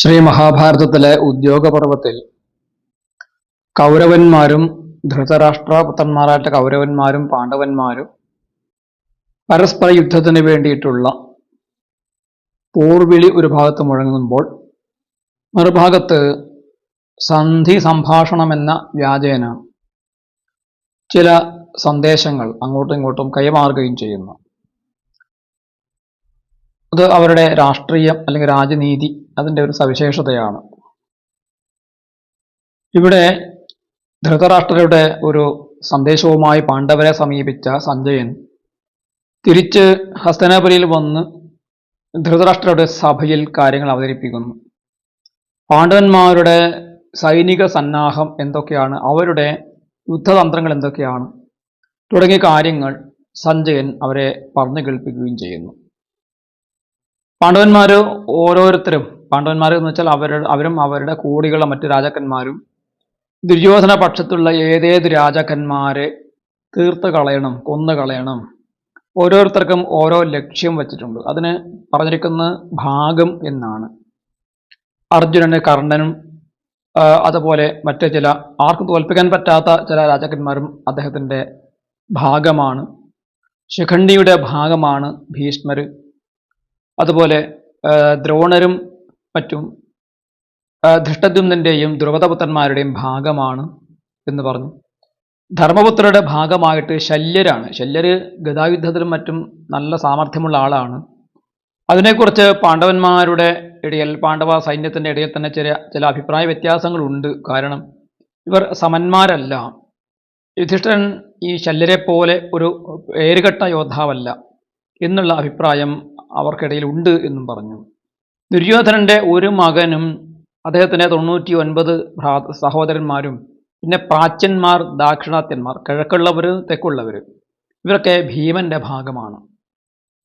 ശ്രീ മഹാഭാരതത്തിലെ ഉദ്യോഗപർവത്തിൽ കൗരവന്മാരും ധൃതരാഷ്ട്രപുത്രന്മാരായിട്ട് കൗരവന്മാരും പാണ്ഡവന്മാരും പരസ്പര യുദ്ധത്തിന് വേണ്ടിയിട്ടുള്ള പോർവിളി ഒരു ഭാഗത്ത് മുഴങ്ങുമ്പോൾ മറുഭാഗത്ത് സന്ധി സംഭാഷണം എന്ന വ്യാജേന ചില സന്ദേശങ്ങൾ അങ്ങോട്ടും ഇങ്ങോട്ടും കൈമാറുകയും ചെയ്യുന്നു. അത് അവരുടെ രാഷ്ട്രീയം അല്ലെങ്കിൽ രാജനീതി അതിൻ്റെ ഒരു സവിശേഷതയാണ്. ഇവിടെ ധൃതരാഷ്ട്രരുടെ ഒരു സന്ദേശവുമായി പാണ്ഡവരെ സമീപിച്ച സഞ്ജയൻ തിരിച്ച് ഹസ്തനാപുരിയിൽ വന്ന് ധൃതരാഷ്ട്രരുടെ സഭയിൽ കാര്യങ്ങൾ അവതരിപ്പിക്കുന്നു. പാണ്ഡവന്മാരുടെ സൈനിക സന്നാഹം എന്തൊക്കെയാണ്, അവരുടെ യുദ്ധതന്ത്രങ്ങൾ എന്തൊക്കെയാണ് തുടങ്ങിയ കാര്യങ്ങൾ സഞ്ജയൻ അവരെ പറഞ്ഞു കേൾപ്പിക്കുകയും ചെയ്യുന്നു. പാണ്ഡവന്മാർ ഓരോരുത്തരും, പാണ്ഡവന്മാർ എന്ന് വെച്ചാൽ അവരും അവരുടെ കൂടിയുള്ള മറ്റു രാജാക്കന്മാരും ദുര്യോധന പക്ഷത്തുള്ള ഏതേത് രാജാക്കന്മാരെ തീർത്ത് കളയണം, കൊന്നു കളയണം, ഓരോരുത്തർക്കും ഓരോ ലക്ഷ്യം വച്ചിട്ടുണ്ട്. അതിന് പറഞ്ഞിരിക്കുന്ന ഭാഗം എന്നാണ്. അർജുനന് കർണനും അതുപോലെ മറ്റ് ചില ആർക്കും തോൽപ്പിക്കാൻ പറ്റാത്ത ചില രാജാക്കന്മാരും അദ്ദേഹത്തിൻ്റെ ഭാഗമാണ്. ശിഖണ്ഡിയുടെ ഭാഗമാണ് ഭീഷ്മർ. അതുപോലെ ദ്രോണരും മറ്റും ധൃഷ്ടദ്യുമ്നന്റെയും ദ്രുപദപുത്രന്മാരുടെയും ഭാഗമാണ് എന്ന് പറഞ്ഞു. ധർമ്മപുത്രരുടെ ഭാഗമായിട്ട് ശല്യരാണ്. ശല്യര് ഗദായുദ്ധത്തിലും മറ്റും നല്ല സാമർഥ്യമുള്ള ആളാണ്. അതിനെക്കുറിച്ച് പാണ്ഡവന്മാരുടെ ഇടയിൽ, പാണ്ഡവ സൈന്യത്തിൻ്റെ ഇടയിൽ തന്നെ ചില അഭിപ്രായ വ്യത്യാസങ്ങളുണ്ട്. കാരണം ഇവർ സമന്മാരല്ല. യുധിഷ്ഠിരൻ ഈ ശല്യരെ പോലെ ഒരു പേരുകെട്ട യോദ്ധാവല്ല എന്നുള്ള അഭിപ്രായം അവർക്കിടയിൽ ഉണ്ട് എന്നും പറഞ്ഞു. ദുര്യോധനന്റെ ഒരു മകനും അദ്ദേഹത്തിൻ്റെ 99 സഹോദരന്മാരും പിന്നെ പ്രാച്യന്മാർ, ദാക്ഷിണാത്യന്മാർ, കിഴക്കുള്ളവർ, തെക്കുള്ളവർ, ഇവരൊക്കെ ഭീമന്റെ ഭാഗമാണ്.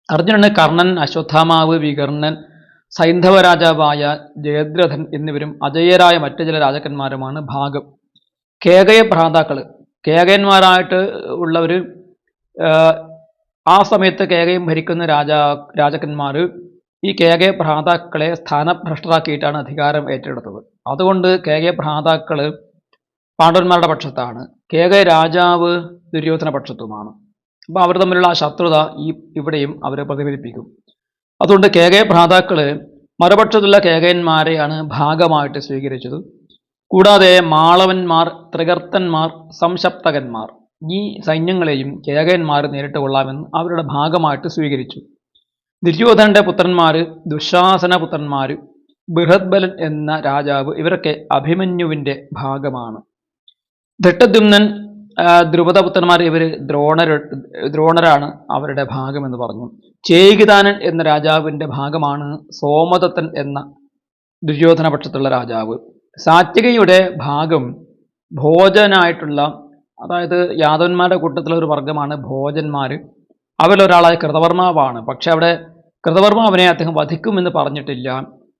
അർജുനന് കർണൻ, അശ്വത്ഥാമാവ്, വികർണൻ, സൈന്ധവ രാജാവായ ജയദ്രഥൻ എന്നിവരും അജയരായ മറ്റു ചില രാജാക്കന്മാരുമാണ് ഭാഗം. കേകയ ഭ്രാതാക്കൾ, കേകയന്മാരായിട്ട് ഉള്ളവർ, ആ സമയത്ത് കേകയം ഭരിക്കുന്ന രാജാക്കന്മാർ ഈ കേകയ ഭ്രാതാക്കളെ സ്ഥാനഭ്രഷ്ടരാക്കിയിട്ടാണ് അധികാരം ഏറ്റെടുത്തത്. അതുകൊണ്ട് കേകയ ഭ്രാതാക്കൾ പാണ്ഡവന്മാരുടെ പക്ഷത്താണ്, കേകയ രാജാവ് ദുര്യോധന പക്ഷത്തുമാണ്. അപ്പോൾ അവർ തമ്മിലുള്ള ആ ശത്രുത ഇവിടെയും അവർ പ്രതിഫലിപ്പിക്കും. അതുകൊണ്ട് കേകയ ഭ്രാതാക്കൾ മറുപക്ഷത്തുള്ള കേകയന്മാരെയാണ് ഭാഗമായിട്ട് സ്വീകരിച്ചത്. കൂടാതെ മാളവന്മാർ, ത്രികർത്തന്മാർ, സംശപ്തകന്മാർ, ഈ സൈന്യങ്ങളെയും കേകയന്മാർ നേരിട്ട് കൊള്ളാമെന്ന് അവരുടെ ഭാഗമായിട്ട് സ്വീകരിച്ചു. ദുര്യോധനന്റെ പുത്രന്മാർ, ദുശാസന പുത്രന്മാർ, ബൃഹദ്ബലൻ എന്ന രാജാവ്, ഇവരൊക്കെ അഭിമന്യുവിൻ്റെ ഭാഗമാണ്. ധൃഷ്ടദ്യുമ്നൻ, ദ്രുപദപുത്രന്മാർ, ഇവർ ദ്രോണരാണ് അവരുടെ ഭാഗമെന്ന് പറഞ്ഞു. ചേകിതാനൻ എന്ന രാജാവിൻ്റെ ഭാഗമാണ് സോമദത്തൻ എന്ന ദുര്യോധന പക്ഷത്തുള്ള രാജാവ്. സാത്വികയുടെ ഭാഗം ഭോജനായിട്ടുള്ള, അതായത് യാദവന്മാരുടെ കൂട്ടത്തിലുള്ള ഒരു വർഗമാണ് ഭോജന്മാർ. അവരിലൊരാളായ കൃതവർമാവാണ്. പക്ഷെ അവിടെ കൃതവർമാവിനെ അദ്ദേഹം വധിക്കുമെന്ന് പറഞ്ഞിട്ടില്ല.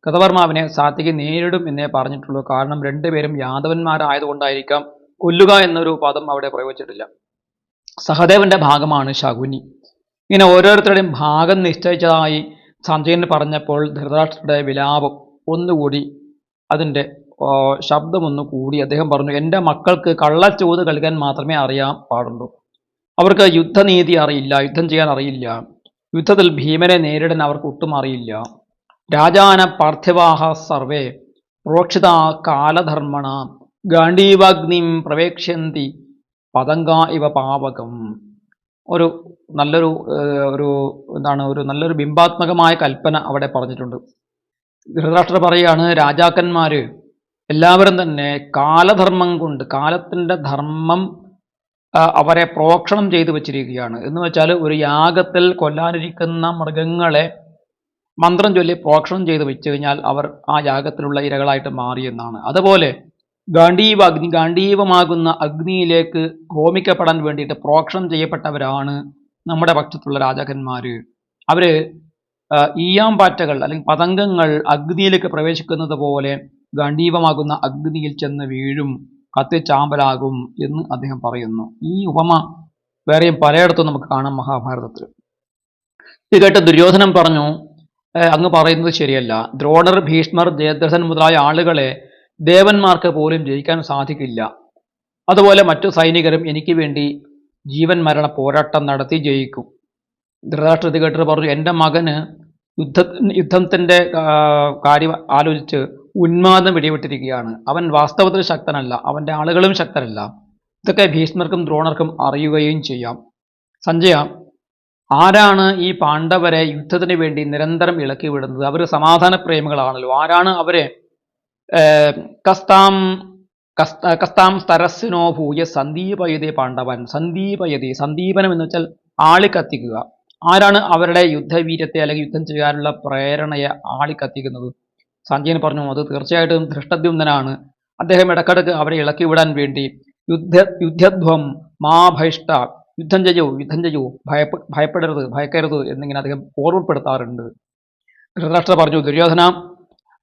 കൃതവർമാവിനെ സാത്വികി നേരിടും എന്നേ പറഞ്ഞിട്ടുള്ളൂ. കാരണം രണ്ടുപേരും യാദവന്മാരായതുകൊണ്ടായിരിക്കാം കൊല്ലുക എന്നൊരു പദം അവിടെ പ്രയോഗിച്ചിട്ടില്ല. സഹദേവന്റെ ഭാഗമാണ് ശകുനി. ഇങ്ങനെ ഓരോരുത്തരുടെയും ഭാഗം നിശ്ചയിച്ചതായി സഞ്ജയൻ പറഞ്ഞപ്പോൾ ധൃതരാഷ്ട്രരുടെ വിലാപം ഒന്നുകൂടി, അതിൻ്റെ ശബ്ദമൊന്നു കൂടി. അദ്ദേഹം പറഞ്ഞു, എൻ്റെ മക്കൾക്ക് കള്ളച്ചൂത് കളിക്കാൻ മാത്രമേ അറിയാൻ പാടുള്ളൂ. അവർക്ക് യുദ്ധനീതി അറിയില്ല, യുദ്ധം ചെയ്യാൻ അറിയില്ല, യുദ്ധത്തിൽ ഭീമനെ നേരിടാൻ അവർക്ക് ഒട്ടും അറിയില്ല. രാജാന പാർത്ഥിവാഹ സർവേ പ്രോക്ഷിത കാലധർമ്മണ ഗാണ്ഡീവാഗ്നിം പ്രവേക്ഷ്യന്തി പതംഗ ഇവ പാവകം. ഒരു നല്ലൊരു നല്ലൊരു ബിംബാത്മകമായ കൽപ്പന അവിടെ പറഞ്ഞിട്ടുണ്ട്. ധൃതരാഷ്ട്രർ പറയാണ്, രാജാക്കന്മാർ എല്ലാവരും തന്നെ കാലധർമ്മം കൊണ്ട്, കാലത്തിൻ്റെ ധർമ്മം അവരെ പ്രോക്ഷണം ചെയ്തു വച്ചിരിക്കുകയാണ്. എന്ന് വെച്ചാൽ ഒരു യാഗത്തിൽ കൊല്ലാനിരിക്കുന്ന മൃഗങ്ങളെ മന്ത്രം ചൊല്ലി പ്രോക്ഷണം ചെയ്ത് വെച്ച് കഴിഞ്ഞാൽ അവർ ആ യാഗത്തിലുള്ള ഇരകളായിട്ട് മാറിയെന്നാണ്. അതുപോലെ ഗാണ്ഡീവമാകുന്ന അഗ്നിയിലേക്ക് ഹോമിക്കപ്പെടാൻ വേണ്ടിയിട്ട് പ്രോക്ഷണം ചെയ്യപ്പെട്ടവരാണ് നമ്മുടെ പക്ഷത്തുള്ള രാജാക്കന്മാർ. അവർ ഈയാമ്പാറ്റകൾ അല്ലെങ്കിൽ പതംഗങ്ങൾ അഗ്നിയിലേക്ക് പ്രവേശിക്കുന്നത് പോലെ ഗാണ്ഡീവമാകുന്ന അഗ്നിയിൽ ചെന്ന് വീഴും, കത്തിച്ചാമ്പലാകും എന്ന് അദ്ദേഹം പറയുന്നു. ഈ ഉപമ വേറെയും പലയിടത്തും നമുക്ക് കാണാം മഹാഭാരതത്തിൽ. ഇത് കേട്ട് ദുര്യോധനൻ പറഞ്ഞു, അങ്ങ് പറയുന്നത് ശരിയല്ല. ദ്രോണർ, ഭീഷ്മർ, ജയദ്രഥൻ മുതലായ ആളുകളെ ദേവന്മാർക്ക് പോലും ജയിക്കാൻ സാധിക്കില്ല. അതുപോലെ മറ്റു സൈനികരും എനിക്ക് വേണ്ടി ജീവൻ മരണ പോരാട്ടം നടത്തി ജയിക്കും. ധൃതരാഷ്ട്ര ഇത് കേട്ടിട്ട് പറഞ്ഞു, എൻ്റെ മകന് യുദ്ധത്തിൻ്റെ കാര്യം ആലോചിച്ച് ഉന്മാദം പിടിപെട്ടിരിക്കുകയാണ്. അവൻ വാസ്തവത്തിൽ ശക്തനല്ല, അവൻ്റെ ആളുകളും ശക്തരല്ല. ഇതൊക്കെ ഭീഷ്മർക്കും ദ്രോണർക്കും അറിയുകയും ചെയ്യാം. സഞ്ജയ, ആരാണ് ഈ പാണ്ഡവരെ യുദ്ധത്തിന് വേണ്ടി നിരന്തരം ഇളക്കി വിടുന്നത്? അവർ സമാധാന പ്രേമികളാണല്ലോ. ആരാണ് അവരെ കസ്താം കസ്താം സ്തരസ്സിനോ ഭൂയ സന്ദീപയതേ പാണ്ഡവൻ. സന്ദീപനം എന്ന് വെച്ചാൽ ആളിക്കത്തിക്കുക. ആരാണ് അവരുടെ യുദ്ധവീര്യത്തെ അല്ലെങ്കിൽ യുദ്ധം ചെയ്യാനുള്ള പ്രേരണയെ ആളിക്കത്തിക്കുന്നത്? സഞ്ജയൻ പറഞ്ഞു, അത് തീർച്ചയായിട്ടും ധൃഷ്ടദ്യുമ്നനാണ്. അദ്ദേഹം ഇടക്കിടക്ക് അവരെ ഇളക്കി വിടാൻ വേണ്ടി യുദ്ധധ്വം മാ ഭൈഷ്ട, യുദ്ധം ചെയ്യൂ, ഭയക്കരുത് എന്നിങ്ങനെ അദ്ദേഹം ഓർമ്മപ്പെടുത്താറുണ്ട്. ധൃതരാഷ്ട്ര പറഞ്ഞു, ദുര്യോധന,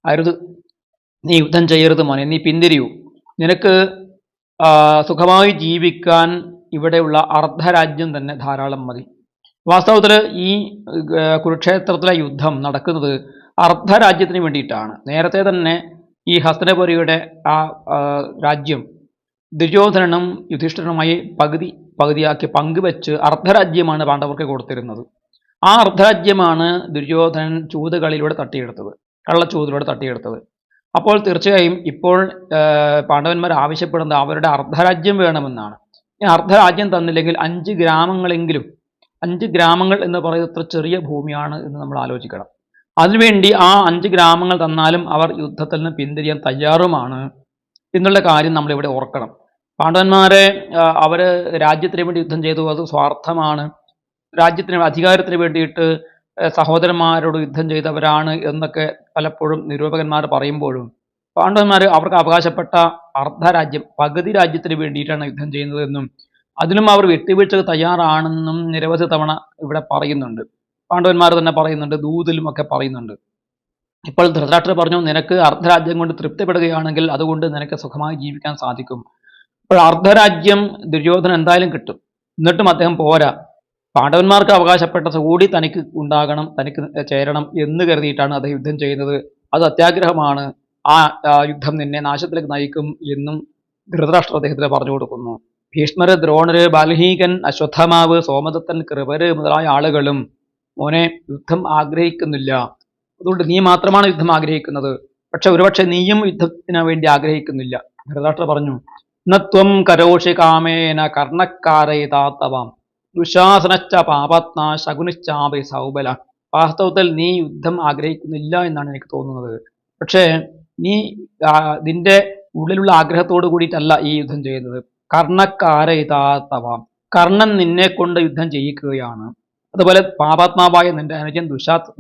അരുത്, നീ യുദ്ധം ചെയ്യരുത് മോനെ, നീ പിന്തിരിയൂ. നിനക്ക് സുഖമായി ജീവിക്കാൻ ഇവിടെയുള്ള അർദ്ധരാജ്യം തന്നെ ധാരാളം മതി. വാസ്തവത്തിൽ ഈ കുരുക്ഷേത്രത്തിലെ യുദ്ധം നടക്കുന്നത് അർദ്ധരാജ്യത്തിന് വേണ്ടിയിട്ടാണ്. നേരത്തെ തന്നെ ഈ ഹസ്തനപുരിയുടെ ആ രാജ്യം ദുര്യോധനനും യുധിഷ്ഠിരനുമായി പകുതിയാക്കി പങ്കുവെച്ച് അർദ്ധരാജ്യമാണ് പാണ്ഡവർക്ക് കൊടുത്തിരുന്നത്. ആ അർദ്ധരാജ്യമാണ് ദുര്യോധനൻ ചൂതുകളിലൂടെ തട്ടിയെടുത്തത്, കള്ളച്ചൂതിലൂടെ തട്ടിയെടുത്തത്. അപ്പോൾ തീർച്ചയായും ഇപ്പോൾ പാണ്ഡവന്മാർ ആവശ്യപ്പെടുന്നത് അവരുടെ അർദ്ധരാജ്യം വേണമെന്നാണ്. ഈ അർദ്ധരാജ്യം തന്നില്ലെങ്കിൽ 5 ഗ്രാമങ്ങളെങ്കിലും, 5 ഗ്രാമങ്ങൾ എന്ന് പറയുന്നത് എത്ര ചെറിയ ഭൂമിയാണ് എന്ന് നമ്മൾ ആലോചിക്കണം. അതിനുവേണ്ടി ആ 5 ഗ്രാമങ്ങൾ തന്നാലും അവർ യുദ്ധത്തിൽ നിന്ന് പിന്തിരിയാൻ തയ്യാറുമാണ് എന്നുള്ള കാര്യം നമ്മളിവിടെ ഓർക്കണം. പാണ്ഡവന്മാരെ അവർ രാജ്യത്തിന് വേണ്ടി യുദ്ധം ചെയ്തു, അത് സ്വാർത്ഥമാണ്. രാജ്യത്തിന് അധികാരത്തിന് വേണ്ടിയിട്ട് സഹോദരന്മാരോട് യുദ്ധം ചെയ്തവരാണ് എന്നൊക്കെ പലപ്പോഴും നിരൂപകന്മാർ പറയുമ്പോഴും പാണ്ഡവന്മാർ അവർക്ക് അവകാശപ്പെട്ട അർദ്ധരാജ്യം, പകുതി രാജ്യത്തിന് വേണ്ടിയിട്ടാണ് യുദ്ധം ചെയ്യുന്നതെന്നും അതിനും അവർ വിട്ടുവീഴ്ച തയ്യാറാണെന്നും നിരവധി തവണ ഇവിടെ പറയുന്നുണ്ട്. പാണ്ഡവന്മാർ തന്നെ പറയുന്നുണ്ട്, ദൂതിലും ഒക്കെ പറയുന്നുണ്ട്. ഇപ്പോൾ ധൃതരാഷ്ട്രർ പറഞ്ഞു, നിനക്ക് അർദ്ധരാജ്യം കൊണ്ട് തൃപ്തിപ്പെടുകയാണെങ്കിൽ അതുകൊണ്ട് നിനക്ക് സുഖമായി ജീവിക്കാൻ സാധിക്കും. അപ്പോൾ അർദ്ധരാജ്യം ദുര്യോധനൻ എന്തായാലും കിട്ടും. എന്നിട്ടും അദ്ദേഹം പോരാ, പാണ്ഡവന്മാർക്ക് അവകാശപ്പെട്ടത് കൂടി തനിക്ക് ഉണ്ടാകണം, തനിക്ക് ചേരണം എന്ന് കരുതിയിട്ടാണ് അദ്ദേഹം യുദ്ധം ചെയ്യുന്നത്. അത് അത്യാഗ്രഹമാണ്, ആ യുദ്ധം നിന്നെ നാശത്തിലേക്ക് നയിക്കും എന്നും ധൃതരാഷ്ട്രർ അദ്ദേഹത്തിന് പറഞ്ഞു കൊടുക്കുന്നു. ഭീഷ്മര്, ദ്രോണര്, ബാൽഹീകൻ, അശ്വത്ഥമാവ്, സോമദത്തൻ, കൃപര് മുതലായ ആളുകളും മോനെ യുദ്ധം ആഗ്രഹിക്കുന്നില്ല. അതുകൊണ്ട് നീ മാത്രമാണ് യുദ്ധം ആഗ്രഹിക്കുന്നത്. പക്ഷെ ഒരുപക്ഷെ നീയും യുദ്ധത്തിന് വേണ്ടി ആഗ്രഹിക്കുന്നില്ല. ധൃതരാഷ്ട്രർ പറഞ്ഞു, നത്വം കരോഷി കാമേന കർണക്കാരയിതാത്തവാം ദുശാസനശ്ച പാപത്ന ശകുനിശ്ചാപി സൗബല. വാസ്തവത്തിൽ നീ യുദ്ധം ആഗ്രഹിക്കുന്നില്ല എന്നാണ് എനിക്ക് തോന്നുന്നത്. പക്ഷേ നീ നിന്റെ ഉള്ളിലുള്ള ആഗ്രഹത്തോട് കൂടിയിട്ടല്ല ഈ യുദ്ധം ചെയ്യുന്നത്. കർണക്കാരയിതാത്തവാം, കർണൻ നിന്നെ കൊണ്ട് യുദ്ധം ചെയ്യിക്കുകയാണ്. അതുപോലെ പാപാത്മാവായ നിന്റെ അനുജൻ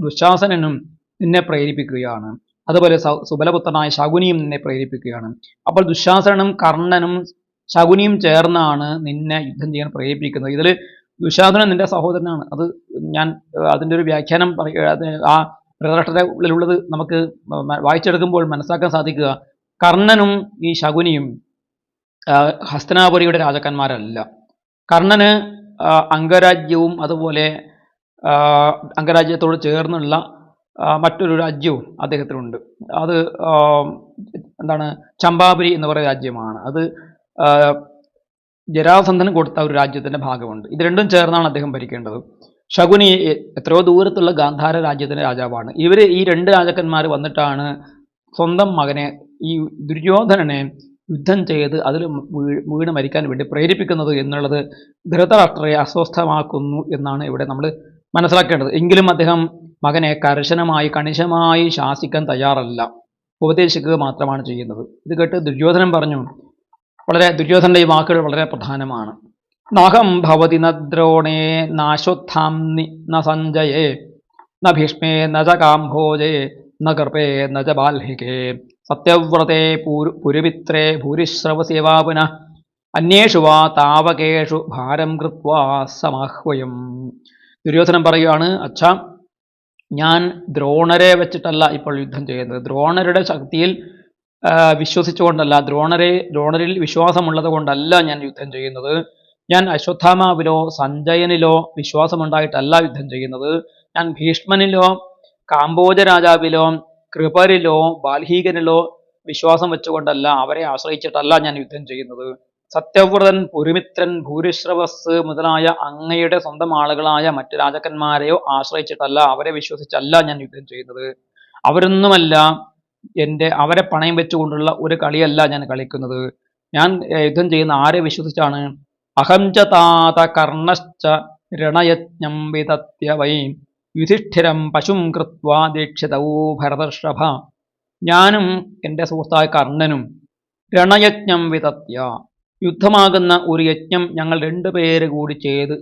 ദുശാസനനും നിന്നെ പ്രേരിപ്പിക്കുകയാണ്. അതുപോലെ സുബലപുത്രനായ ശകുനിയും നിന്നെ പ്രേരിപ്പിക്കുകയാണ്. അപ്പോൾ ദുശാസനനും കർണനും ശകുനിയും ചേർന്നാണ് നിന്നെ യുദ്ധം ചെയ്യാൻ പ്രേരിപ്പിക്കുന്നത്. ഇതിൽ ദുശാസനൻ നിന്റെ സഹോദരനാണ്. അത് ഞാൻ അതിൻ്റെ ഒരു വ്യാഖ്യാനം ആ ധൃതരാഷ്ട്രരുടെ ഉള്ളിലുള്ളത് നമുക്ക് വായിച്ചെടുക്കുമ്പോൾ മനസ്സിലാക്കാൻ സാധിക്കുക. കർണനും ഈ ശകുനിയും ഹസ്തനാപുരിയുടെ രാജാക്കന്മാരല്ല. കർണന് അംഗരാജ്യവും അതുപോലെ അംഗരാജ്യത്തോട് ചേർന്നുള്ള മറ്റൊരു രാജ്യവും അദ്ദേഹത്തിനുണ്ട്. അത് എന്താണ്, ചമ്പാപുരി എന്ന് പറയുന്ന രാജ്യമാണ്. അത് ജരാസന്ധന് കൊടുത്ത ഒരു രാജ്യത്തിന്റെ ഭാഗമുണ്ട്. ഇത് രണ്ടും ചേർന്നാണ് അദ്ദേഹം ഭരിക്കേണ്ടത്. ശകുനി എത്രയോ ദൂരത്തുള്ള ഗാന്ധാര രാജ്യത്തിന്റെ രാജാവാണ്. ഈ 2 രാജാക്കന്മാർ വന്നിട്ടാണ് സ്വന്തം മകനെ, ഈ ദുര്യോധനനെ യുദ്ധം ചെയ്ത് അതിൽ വീണ് മരിക്കാൻ വേണ്ടി പ്രേരിപ്പിക്കുന്നത് എന്നുള്ളത് ധൃതരാഷ്ട്രയെ അസ്വസ്ഥമാക്കുന്നു എന്നാണ് ഇവിടെ നമ്മൾ മനസ്സിലാക്കേണ്ടത്. എങ്കിലും അദ്ദേഹം മകനെ കണിശമായി ശാസിക്കാൻ തയ്യാറല്ല, ഉപദേശിക്കുക മാത്രമാണ് ചെയ്യുന്നത്. ഇത് കേട്ട് ദുര്യോധനൻ പറഞ്ഞു, ദുര്യോധനന്റെ ഈ വാക്കുകൾ വളരെ പ്രധാനമാണ്. നഹം ഭവതി ന ദ്രോണേ നാശ്വത്ഥാംനി ന സഞ്ജയേ ന ഭീഷ്മേ ന ച കാംഭോജേ ന കൃപേ ന ച ബാൽഹികേ സത്യവ്രതേ പുരുമിത്രേ ഭൂരിശ്രവസേവാ പുനഃ അന്യേഷു വാ താവകേഷു ഭാരം കൃത്വാ സമാഹ്വയം. ദുര്യോധനൻ പറയുകയാണ്, അച്ഛാ, ഞാൻ ദ്രോണരെ വെച്ചിട്ടല്ല ഇപ്പോൾ യുദ്ധം ചെയ്യുന്നത്. ദ്രോണരുടെ ശക്തിയിൽ വിശ്വസിച്ചുകൊണ്ടല്ല, ദ്രോണരിൽ വിശ്വാസമുള്ളത് കൊണ്ടല്ല ഞാൻ യുദ്ധം ചെയ്യുന്നത്. ഞാൻ അശ്വത്ഥാമാവിലോ സഞ്ജയനിലോ വിശ്വാസമുണ്ടായിട്ടല്ല യുദ്ധം ചെയ്യുന്നത്. ഞാൻ ഭീഷ്മനിലോ കാംബോജ രാജാവിലോ കൃപരിലോ ബാൽഹീകനിലോ വിശ്വാസം വെച്ചുകൊണ്ടല്ല, അവരെ ആശ്രയിച്ചിട്ടല്ല ഞാൻ യുദ്ധം ചെയ്യുന്നത്. സത്യവ്രതൻ, പുരുമിത്രൻ, ഭൂരിശ്രവസ് മുതലായ അങ്ങയുടെ സ്വന്തം ആളുകളായ മറ്റു രാജാക്കന്മാരെയോ ആശ്രയിച്ചിട്ടല്ല, അവരെ വിശ്വസിച്ചല്ല ഞാൻ യുദ്ധം ചെയ്യുന്നത്. അവരൊന്നുമല്ല അവരെ പണയം വെച്ചുകൊണ്ടുള്ള ഒരു കളിയല്ല ഞാൻ കളിക്കുന്നത്. ഞാൻ യുദ്ധം ചെയ്യുന്ന ആരെ വിശ്വസിച്ചാണ്? അഹം ച താത കർണശ്ച രണയജ്ഞം വിതത്യ വൈ യുധിഷ്ഠിരം പശും കൃത്വാ ദീക്ഷിതൗ ഭരതർഷഭ. ഞാനും എൻ്റെ സുഹൃത്തായ കർണനും രണയജ്ഞം വിതത്യ, യുദ്ധമാകുന്ന ഒരു യജ്ഞം ഞങ്ങൾ രണ്ടുപേര് കൂടി ചെയ്ത്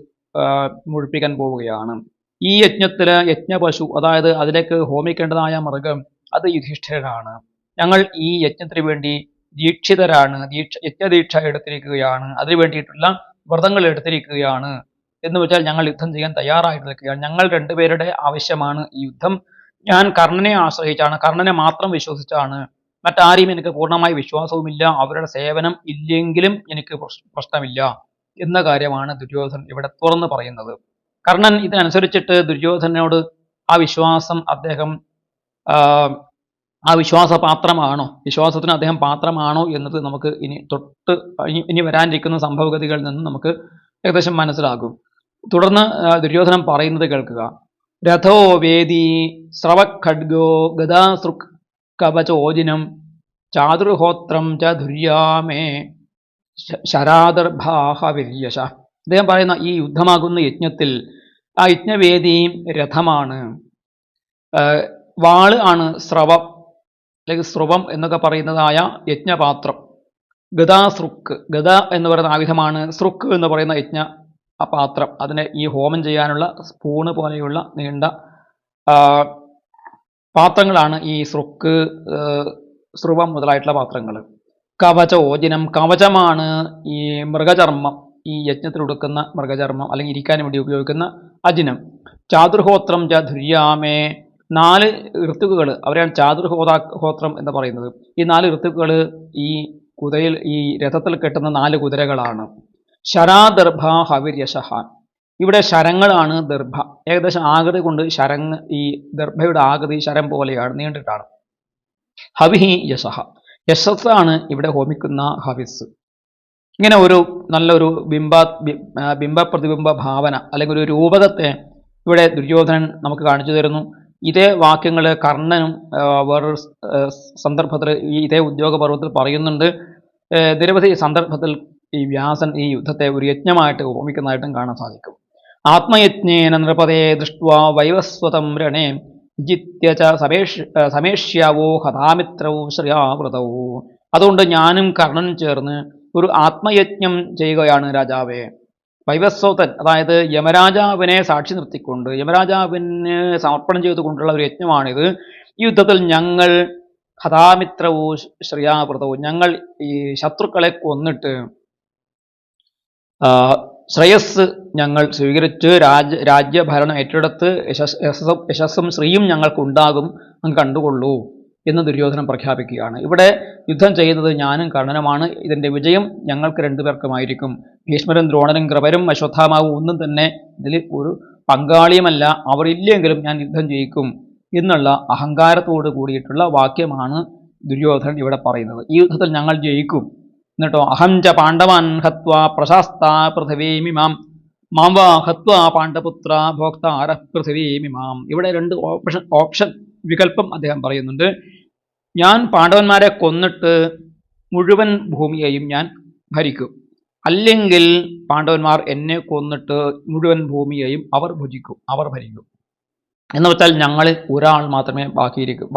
മുഴിപ്പിക്കാൻ പോവുകയാണ്. ഈ യജ്ഞത്തില് യജ്ഞപശു, അതായത് അതിലേക്ക് ഹോമിക്കേണ്ടതായ മൃഗം, അത് യുധിഷ്ഠിരനാണ്. ഞങ്ങൾ ഈ യജ്ഞത്തിന് വേണ്ടി ദീക്ഷിതരാണ്, യജ്ഞദീക്ഷ എടുത്തിരിക്കുകയാണ്, അതിനു വേണ്ടിയിട്ടുള്ള വ്രതങ്ങൾ എടുത്തിരിക്കുകയാണ്. എന്ന് വെച്ചാൽ ഞങ്ങൾ യുദ്ധം ചെയ്യാൻ തയ്യാറായിട്ട് നിൽക്കുകയാണ്. ഞങ്ങൾ രണ്ടുപേരുടെ ആവശ്യമാണ് ഈ യുദ്ധം. ഞാൻ കർണനെ ആശ്രയിച്ചാണ്, കർണനെ മാത്രം വിശ്വസിച്ചാണ്. മറ്റാരെയും എനിക്ക് പൂർണ്ണമായി വിശ്വാസവുമില്ല. അവരുടെ സേവനം ഇല്ലെങ്കിലും എനിക്ക് പ്രശ്നമില്ല എന്ന കാര്യമാണ് ദുര്യോധനൻ ഇവിടെ തുറന്ന് പറയുന്നത്. കർണൻ ഇതിനനുസരിച്ചിട്ട് ദുര്യോധനോട് ആ വിശ്വാസം അദ്ദേഹം ആ വിശ്വാസപാത്രമാണോ, വിശ്വാസത്തിന് അദ്ദേഹം പാത്രമാണോ എന്നത് നമുക്ക് ഇനി വരാനിരിക്കുന്ന സംഭവഗതികളിൽ നിന്ന് നമുക്ക് ഏകദേശം മനസ്സിലാകും. തുടർന്ന് ദുര്യോധനൻ പറയുന്നത് കേൾക്കുക. രഥോ വേദി സ്രവഖഡ്ഗോ ഗദാസൃക് കവചോജിനം ചാതുർഹോത്രം ച ധുര്യാമേ ശരാദർഭാഹവിര്യശ. അദ്ദേഹം പറയുന്ന ഈ യുദ്ധമാകുന്ന യജ്ഞത്തിൽ ആ യജ്ഞവേദി രഥമാണ്, വാള് ആണ് സ്രവം അല്ലെങ്കിൽ സ്രുവം എന്നൊക്കെ പറയുന്നതായ യജ്ഞപാത്രം. ഗദാസൃക്ക്, ഗദ എന്ന് പറയുന്ന ആയുധമാണ്. സൃക്ക് എന്ന് പറയുന്ന യജ്ഞ പാത്രം, അതിനെ ഈ ഹോമം ചെയ്യാനുള്ള സ്പൂണ് പോലെയുള്ള നീണ്ട പാത്രങ്ങളാണ് ഈ സൃക്ക്, സ്രുവം മുതലായിട്ടുള്ള പാത്രങ്ങൾ. കവചോജിനം, കവചമാണ് ഈ മൃഗചർമ്മം, ഈ യജ്ഞത്തിൽ ഉടുക്കുന്ന മൃഗചർമ്മം അല്ലെങ്കിൽ ഇരിക്കാൻ വേണ്ടി ഉപയോഗിക്കുന്ന അജിനം. ചാതുർഹോത്രം ച ധുര്യാമേ, 4 ഋതുക്കുകൾ, അവരെയാണ് ചാതുർഹോത്രം എന്ന് പറയുന്നത്. ഈ 4 ഋതുക്കുകൾ ഈ കുതിരയിൽ, ഈ രഥത്തിൽ കെട്ടുന്ന 4 കുതിരകളാണ്. ശരാദർഭ ഹവിര്യശ, ഇവിടെ ശരങ്ങളാണ് ദർഭ. ഏകദേശം ആകൃതി കൊണ്ട് ശരങ്, ഈ ദർഭയുടെ ആകൃതി ശരം പോലെയാണ്, നീണ്ടിട്ടാണ്. ഹവിഹി യശഃ, യശസ്സാണ് ഇവിടെ ഹോമിക്കുന്ന ഹവിസ്. ഇങ്ങനെ ഒരു നല്ലൊരു ബിംബപ്രതിബിംബ ഭാവന അല്ലെങ്കിൽ ഒരു രൂപകത്തെ ഇവിടെ ദുര്യോധനൻ നമുക്ക് കാണിച്ചു തരുന്നു. ഇതേ വാക്യങ്ങൾ കർണനും വേറൊരു സന്ദർഭത്തിൽ ഇതേ ഉദ്യോഗപർവത്തിൽ പറയുന്നുണ്ട്. നിരവധി സന്ദർഭത്തിൽ ഈ വ്യാസൻ ഈ യുദ്ധത്തെ ഒരു യജ്ഞമായിട്ട് ഉപമിക്കുന്നതായിട്ടും കാണാൻ സാധിക്കും. ആത്മയജ്ഞേന നൃപതേ ദൃഷ്ട്വാ വൈവസ്വതം രണേ വിജിത്യ ച സമേഷ്യാവോ ഹതാമിത്രവും ശ്രയാവൃതവും. അതുകൊണ്ട് ഞാനും കർണനും ചേർന്ന് ഒരു ആത്മയജ്ഞം ചെയ്യുകയാണ് രാജാവേ. വൈവസ്വതൻ, അതായത് യമരാജാവിനെ സാക്ഷി നിർത്തിക്കൊണ്ട് യമരാജാവിന് സമർപ്പണം ചെയ്തുകൊണ്ടുള്ള ഒരു യജ്ഞമാണിത്. ഈ യുദ്ധത്തിൽ ഞങ്ങൾ ഹതാമിത്രവും ശ്രയാവൃതവും, ഞങ്ങൾ ഈ ശത്രുക്കളെ കൊന്നിട്ട് ശ്രേയസ് ഞങ്ങൾ സ്വീകരിച്ച് രാജ്യഭരണം ഏറ്റെടുത്ത് യശസ്സും ശ്രീയും ഞങ്ങൾക്കുണ്ടാകും, അങ്ങ് കണ്ടുകൊള്ളൂ എന്ന് ദുര്യോധനൻ പ്രഖ്യാപിക്കുകയാണ്. ഇവിടെ യുദ്ധം ചെയ്യുന്നത് ഞാനും കർണനുമാണ്. ഇതിൻ്റെ വിജയം ഞങ്ങൾക്ക് രണ്ടുപേർക്കുമായിരിക്കും. ഭീഷ്മരും ദ്രോണരും കൃപരും അശ്വത്ഥാമാവും ഒന്നും തന്നെ ഇതിൽ ഒരു പങ്കാളിയുമല്ല. അവർ ഇല്ലെങ്കിലും ഞാൻ യുദ്ധം ജയിക്കും എന്നുള്ള അഹങ്കാരത്തോട് കൂടിയിട്ടുള്ള വാക്യമാണ് ദുര്യോധനൻ ഇവിടെ പറയുന്നത്. ഈ യുദ്ധത്തിൽ ഞങ്ങൾ ജയിക്കും. എന്നിട്ടോ അഹം ച പാണ്ഡവാൻ ഹത്വാ പ്രശാസ്താ പൃഥിവീമിമാം മാം വാ ഹത്വാ പാണ്ഡപുത്ര ഭോക്താര പൃഥിവീമിമാം. ഇവിടെ 2 ഓപ്ഷൻ വികല്പം അദ്ദേഹം പറയുന്നുണ്ട്. ഞാൻ പാണ്ഡവന്മാരെ കൊന്നിട്ട് മുഴുവൻ ഭൂമിയെയും ഞാൻ ഭരിക്കും, അല്ലെങ്കിൽ പാണ്ഡവന്മാർ എന്നെ കൊന്നിട്ട് മുഴുവൻ ഭൂമിയെയും അവർ ഭരിക്കും. എന്ന് വെച്ചാൽ ഞങ്ങളിൽ ഒരാൾ മാത്രമേ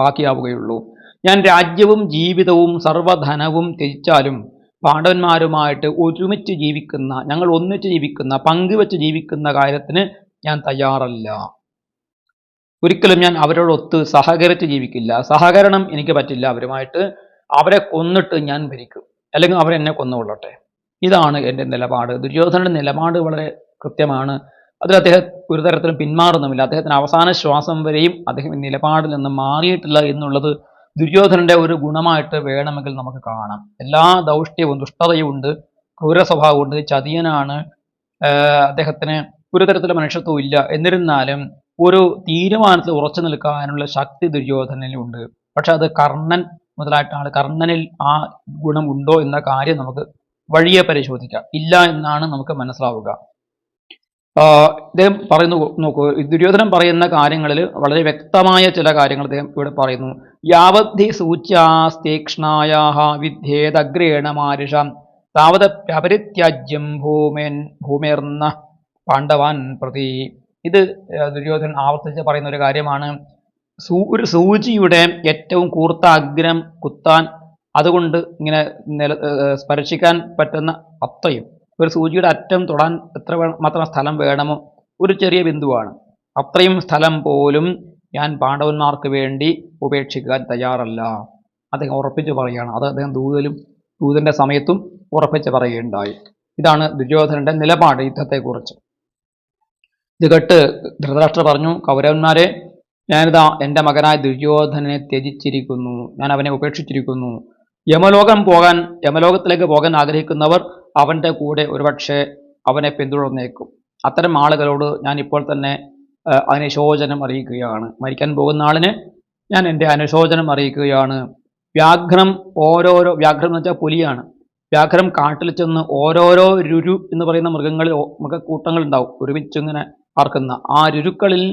ബാക്കിയാവുകയുള്ളൂ. ഞാൻ രാജ്യവും ജീവിതവും സർവ്വധനവും ത്യജിച്ചാലും പാണ്ഡവന്മാരുമായിട്ട് ഒരുമിച്ച് ജീവിക്കുന്ന, ഞങ്ങൾ ഒന്നിച്ച് ജീവിക്കുന്ന, പങ്കുവെച്ച് ജീവിക്കുന്ന കാര്യത്തിന് ഞാൻ തയ്യാറല്ല. ഒരിക്കലും ഞാൻ അവരോടൊത്ത് സഹകരിച്ച് ജീവിക്കില്ല. സഹകരണം എനിക്ക് പറ്റില്ല അവരുമായിട്ട്. അവരെ കൊന്നിട്ട് ഞാൻ ഭരിക്കും, അല്ലെങ്കിൽ അവരെന്നെ കൊന്നുകൊള്ളട്ടെ. ഇതാണ് എൻ്റെ നിലപാട്. ദുര്യോധനന്റെ നിലപാട് വളരെ കൃത്യമാണ്. അതിൽ അദ്ദേഹം ഒരു തരത്തിലും പിന്മാറുന്നുമില്ല. അദ്ദേഹത്തിന് അവസാന ശ്വാസം വരെയും അദ്ദേഹം നിലപാടിൽ നിന്ന് മാറിയിട്ടില്ല എന്നുള്ളത് ദുര്യോധനന്റെ ഒരു ഗുണമായിട്ട് വേണമെങ്കിൽ നമുക്ക് കാണാം. എല്ലാ ദൗഷ്ട്യവും ദുഷ്ടതയും ഉണ്ട്, ക്രൂര സ്വഭാവമുണ്ട്, ചതിയനാണ്, അദ്ദേഹത്തിന് ഒരു തരത്തിലുള്ള മനുഷ്യത്വവും ഇല്ല. എന്നിരുന്നാലും ഒരു തീരുമാനത്തിൽ ഉറച്ചു നിൽക്കാനുള്ള ശക്തി ദുര്യോധനനുണ്ട്. പക്ഷെ അത് കർണൻ മുതലായിട്ടാണ്. കർണനിൽ ആ ഗുണം ഉണ്ടോ എന്ന കാര്യം നമുക്ക് വഴിയെ പരിശോധിക്കാം. ഇല്ല എന്നാണ് നമുക്ക് മനസ്സിലാവുക. ഇദ്ദേഹം പറയുന്നു, നോക്കൂ, ദുര്യോധനൻ പറയുന്ന കാര്യങ്ങളിൽ വളരെ വ്യക്തമായ ചില കാര്യങ്ങൾ അദ്ദേഹം ഇവിടെ പറയുന്നു. യാവദ്ധി സൂച്യാസ്തീക്ഷ്ണായാഹ വിദ്യേദഗ്രേണ മാരിഷം താവത അപരിത്യാജ്യം ഭൂമേർന്ന പാണ്ഡവാൻ പ്രതി. ഇത് ദുര്യോധനൻ ആവർത്തിച്ച് പറയുന്ന ഒരു കാര്യമാണ്. ഒരു സൂചിയുടെ ഏറ്റവും കൂർത്ത അഗ്രം കുത്താൻ, അതുകൊണ്ട് ഇങ്ങനെ സ്പർശിക്കാൻ പറ്റുന്ന അത്രയും, ഒരു സൂചിയുടെ അറ്റം തൊടാൻ എത്ര മാത്രം സ്ഥലം വേണമോ, ഒരു ചെറിയ ബിന്ദുവാണ്. അത്രയും സ്ഥലം പോലും ഞാൻ പാണ്ഡവന്മാർക്ക് വേണ്ടി ഉപേക്ഷിക്കാൻ തയ്യാറല്ല. അദ്ദേഹം ഉറപ്പിച്ച് പറയുകയാണ്. അത് അദ്ദേഹം ദൂതന്റെ സമയത്തും ഉറപ്പിച്ച് പറയുകയുണ്ടായി. ഇതാണ് ദുര്യോധനന്റെ നിലപാട് യുദ്ധത്തെക്കുറിച്ച്. ഇത് കേട്ട് ധൃതരാഷ്ട്രർ പറഞ്ഞു, കൗരവന്മാരെ, ഞാനിതാ എൻ്റെ മകനായ ദുര്യോധനനെ ത്യജിച്ചിരിക്കുന്നു, ഞാൻ അവനെ ഉപേക്ഷിച്ചിരിക്കുന്നു. യമലോകത്തിലേക്ക് പോകാൻ ആഗ്രഹിക്കുന്നവർ അവൻ്റെ കൂടെ ഒരുപക്ഷെ അവനെ പിന്തുടർന്നേക്കും. അത്തരം ആളുകളോട് ഞാൻ ഇപ്പോൾ തന്നെ അനുശോചനം അറിയിക്കുകയാണ്. മരിക്കാൻ പോകുന്ന ആളിന് ഞാൻ എൻ്റെ അനുശോചനം അറിയിക്കുകയാണ്. വ്യാഘ്രം എന്ന് വെച്ചാൽ പുലിയാണ്. വ്യാഘ്രം കാട്ടിൽ ചെന്ന് ഓരോരോ രുരു എന്ന് പറയുന്ന മൃഗക്കൂട്ടങ്ങൾ ഉണ്ടാവും, ഒരുമിച്ചിങ്ങനെ പാർക്കുന്ന. ആ രുരുക്കളിൽ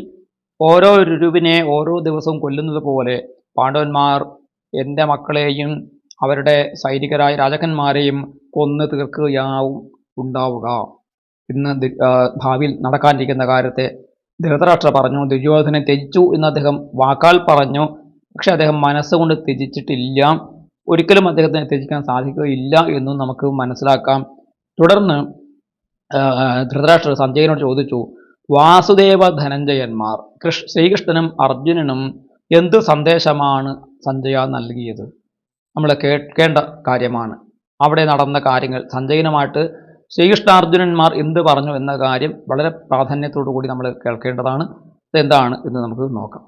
ഓരോ രുരുവിനെ ഓരോ ദിവസവും കൊല്ലുന്നത് പോലെ പാണ്ഡവന്മാർ എൻ്റെ മക്കളെയും അവരുടെ സൈനികരായ രാജാക്കന്മാരെയും കൊന്നു തീർക്കുകയാവും ഉണ്ടാവുക. ഇന്ന് ഭാവിയിൽ നടക്കാനിരിക്കുന്ന കാര്യത്തെ ധൃതരാഷ്ട്രർ പറഞ്ഞു. ദുര്യോധനൻ ത്യജിച്ചു എന്ന് അദ്ദേഹം വാക്കാൽ പറഞ്ഞു, പക്ഷെ അദ്ദേഹം മനസ്സുകൊണ്ട് ത്യജിച്ചിട്ടില്ല. ഒരിക്കലും അദ്ദേഹത്തിന് ത്യജിക്കാൻ സാധിക്കുകയില്ല എന്നും നമുക്ക് മനസ്സിലാക്കാം. തുടർന്ന് ധൃതരാഷ്ട്രർ സഞ്ജയനോട് ചോദിച്ചു, വാസുദേവ ധനഞ്ജയന്മാർ ശ്രീകൃഷ്ണനും അർജുനനും എന്ത് സന്ദേശമാണ് സഞ്ജയ നൽകിയത്? നമ്മൾ കേൾക്കേണ്ട കാര്യമാണ്. അവിടെ നടന്ന കാര്യങ്ങൾ സഞ്ജയനുമായിട്ട് ശ്രീകൃഷ്ണാർജുനന്മാർ എന്ത് പറഞ്ഞു എന്ന കാര്യം വളരെ പ്രാധാന്യത്തോടു കൂടി നമ്മൾ കേൾക്കേണ്ടതാണ്. ഇതെന്താണ് എന്ന് നമുക്ക് നോക്കാം.